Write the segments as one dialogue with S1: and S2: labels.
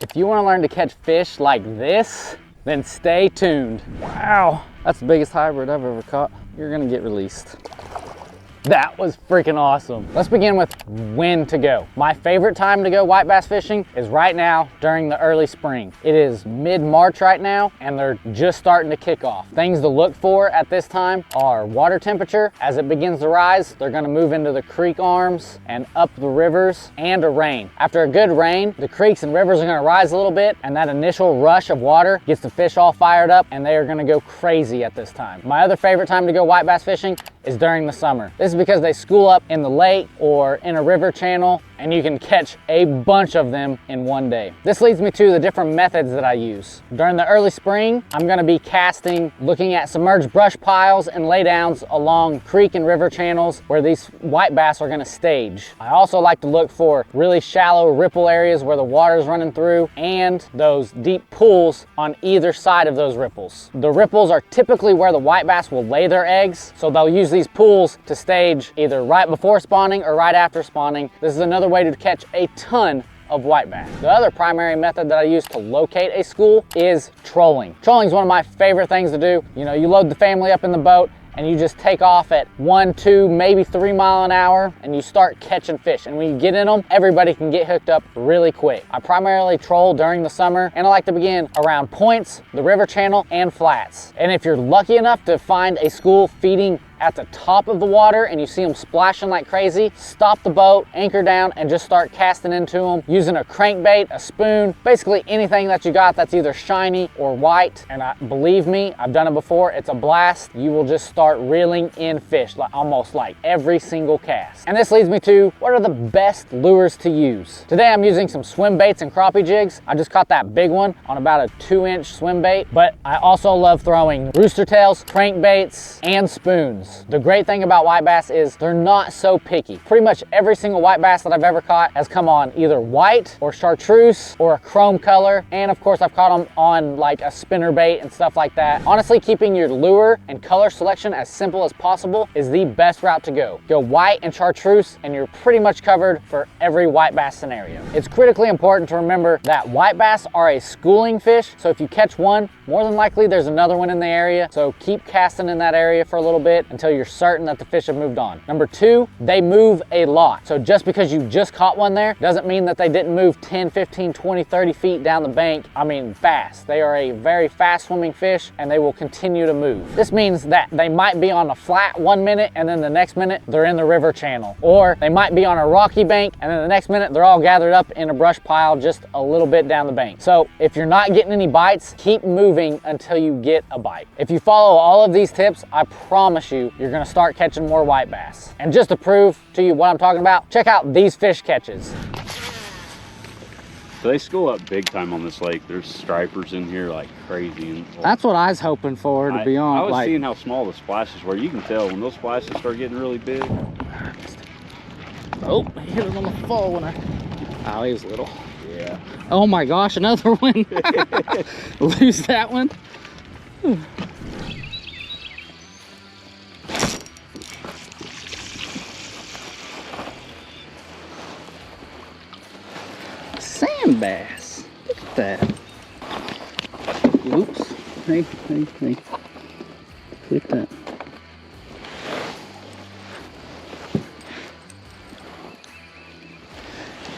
S1: If you want to learn to catch fish like this, then stay tuned. Wow, that's the biggest hybrid I've ever caught. You're gonna get released. That was freaking awesome. Let's begin with when to go. My favorite time to go white bass fishing is right now during the early spring. It is mid-March right now and they're just starting to kick off. Things to look for at this time are water temperature. As it begins to rise, they're gonna move into the creek arms and up the rivers, and a rain. After a good rain, the creeks and rivers are gonna rise a little bit, and that initial rush of water gets the fish all fired up and they are gonna go crazy at this time. My other favorite time to go white bass fishing is during the summer. This is because they school up in the lake or in a river channel and you can catch a bunch of them in one day. This leads me to the different methods that I use. During the early spring, I'm gonna be casting, looking at submerged brush piles and laydowns along creek and river channels where these white bass are gonna stage. I also like to look for really shallow ripple areas where the water is running through and those deep pools on either side of those ripples. The ripples are typically where the white bass will lay their eggs, so they'll use these pools to stage either right before spawning or right after spawning. This is another way to catch a ton of white bass. The other primary method that I use to locate a school is trolling. Trolling is one of my favorite things to do. You know, you load the family up in the boat and you just take off at 1, 2, maybe 3 miles an hour and you start catching fish. And when you get in them, everybody can get hooked up really quick. I primarily troll during the summer and I like to begin around points, the river channel, and flats. And if you're lucky enough to find a school feeding at the top of the water and you see them splashing like crazy, stop the boat, anchor down, and just start casting into them using a crankbait, a spoon, basically anything that you got that's either shiny or white. And believe me, I've done it before, it's a blast. You will just start reeling in fish, almost like every single cast. And this leads me to, what are the best lures to use? Today I'm using some swim baits and crappie jigs. I just caught that big one on about a 2-inch swim bait, but I also love throwing Roostertails, crankbaits, and spoons. The great thing about white bass is they're not so picky. Pretty much every single white bass that I've ever caught has come on either white or chartreuse or a chrome color. And of course I've caught them on like a spinner bait and stuff like that. Honestly, keeping your lure and color selection as simple as possible is the best route to go. Go white and chartreuse and you're pretty much covered for every white bass scenario. It's critically important to remember that white bass are a schooling fish. So if you catch one, more than likely there's another one in the area. So keep casting in that area for a little bit until you're certain that the fish have moved on. Number 2, they move a lot. So just because you just caught one there doesn't mean that they didn't move 10, 15, 20, 30 feet down the bank. I mean, fast. They are a very fast swimming fish and they will continue to move. This means that they might be on a flat 1 minute and then the next minute they're in the river channel. Or they might be on a rocky bank and then the next minute they're all gathered up in a brush pile just a little bit down the bank. So if you're not getting any bites, keep moving until you get a bite. If you follow all of these tips, I promise you, you're gonna start catching more white bass. And just to prove to you what I'm talking about, check out these fish catches.
S2: So they school up big time on this lake. There's stripers in here like crazy.
S1: That's what I was hoping for, to be honest.
S2: I was seeing how small the splashes were. You can tell when those splashes start getting really big.
S1: Oh, I hit it on the fall when oh, he was little.
S2: Yeah.
S1: Oh my gosh, another one. Lose that one. Sand bass. Look at that. Oops. Hey. Look at that.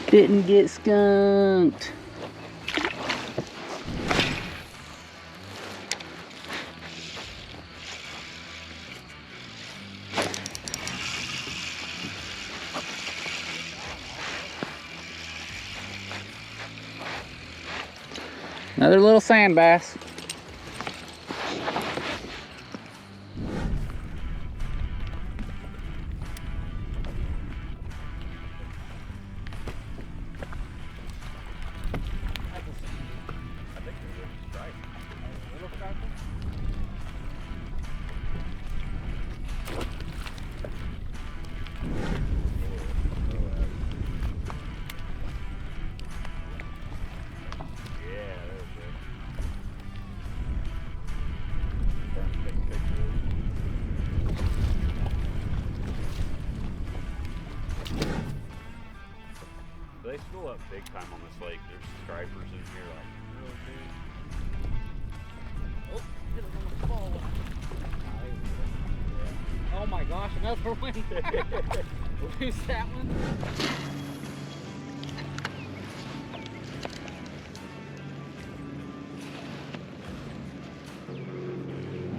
S1: Didn't get skunked. Another little sand bass.
S2: up big time on this lake. There's stripers in here like real big.
S1: Oh, hit it on the ball. Oh my gosh, another one. Lose that one.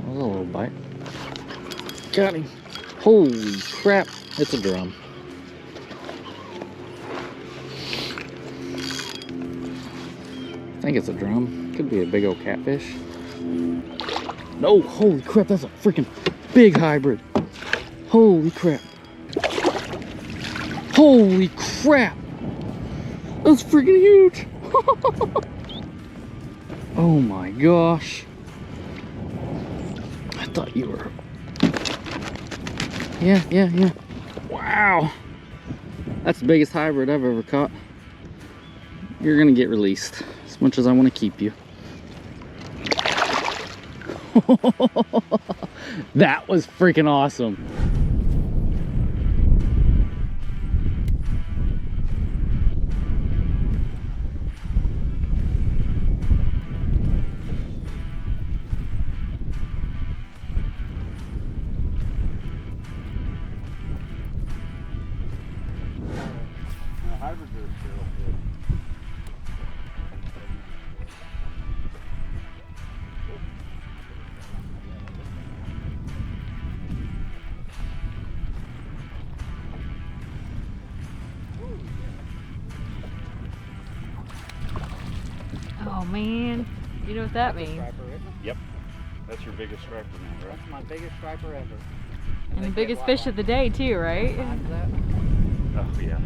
S1: That was a little bite. Got him. Holy crap, it's a drum. I think it's a drum. Could be a big old catfish. No, holy crap, that's a freaking big hybrid. Holy crap. Holy crap. That's freaking huge. Oh my gosh. I thought you were... Yeah. Wow. That's the biggest hybrid I've ever caught. You're gonna get released as much as I want to keep you. That was freaking awesome.
S2: Hybrids are still good.
S3: Oh man, you know what that means.
S2: Yep. That's your biggest striper now, right?
S1: That's my biggest striper ever.
S3: And the biggest fish of the day too, right?
S2: Oh yeah.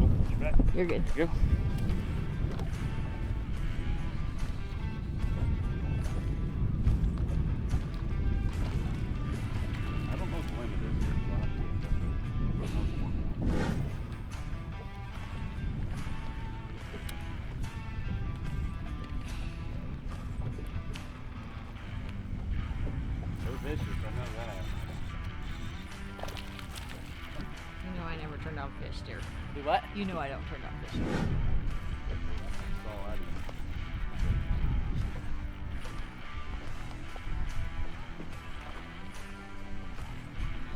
S2: Oh, you're back.
S3: You're good.
S2: There you go. I don't know what the limit is here, so I'll have to look at it. They're vicious, I know that.
S3: You know I never turned on fish, dear.
S1: Do what?
S3: You know I don't turn on fish.
S2: That's all I do.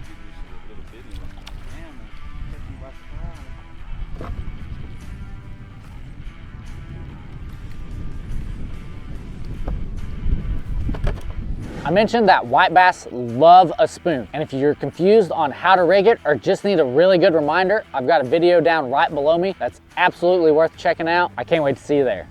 S2: Give me some little bitty ones.
S1: Man, catch me by surprise. I mentioned that white bass love a spoon, and if you're confused on how to rig it or just need a really good reminder, I've got a video down right below me that's absolutely worth checking out. I can't wait to see you there.